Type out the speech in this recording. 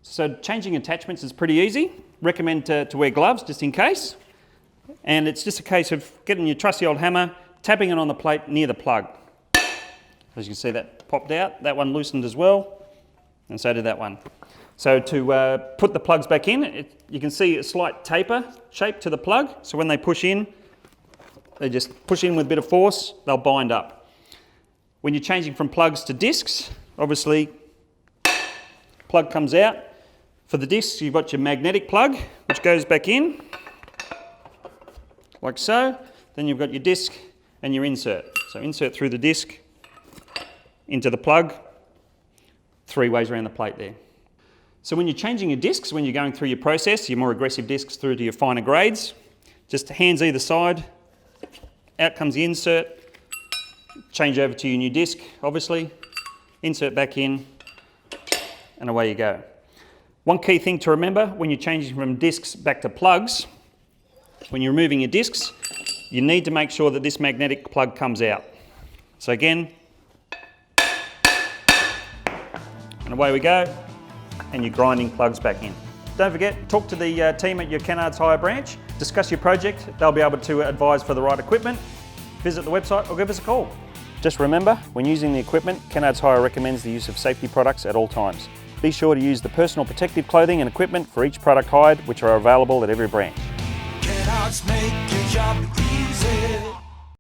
So changing attachments is pretty easy. Recommend to wear gloves just in case. And it's just a case of getting your trusty old hammer, tapping it on the plate near the plug. As you can see, that popped out. That one loosened as well, and so did that one. So to put the plugs back in, you can see a slight taper shape to the plug. So when they push in, they just push in with a bit of force, they'll bind up. When you're changing from plugs to discs, obviously, plug comes out. For the discs, you've got your magnetic plug, which goes back in, like so. Then you've got your disc and your insert. So insert through the disc, into the plug, 3 ways around the plate there. So when you're changing your discs, when you're going through your process, your more aggressive discs through to your finer grades, just hands either side, out comes the insert, change over to your new disc, obviously, insert back in, and away you go. One key thing to remember when you're changing from discs back to plugs, when you're removing your discs, you need to make sure that this magnetic plug comes out. So again, and away we go, and you're grinding plugs back in. Don't forget, talk to the team at your Kennards Hire branch, discuss your project, they'll be able to advise for the right equipment. Visit the website or give us a call. Just remember, when using the equipment, Kennards Hire recommends the use of safety products at all times. Be sure to use the personal protective clothing and equipment for each product hired, which are available at every branch. Kennards make your job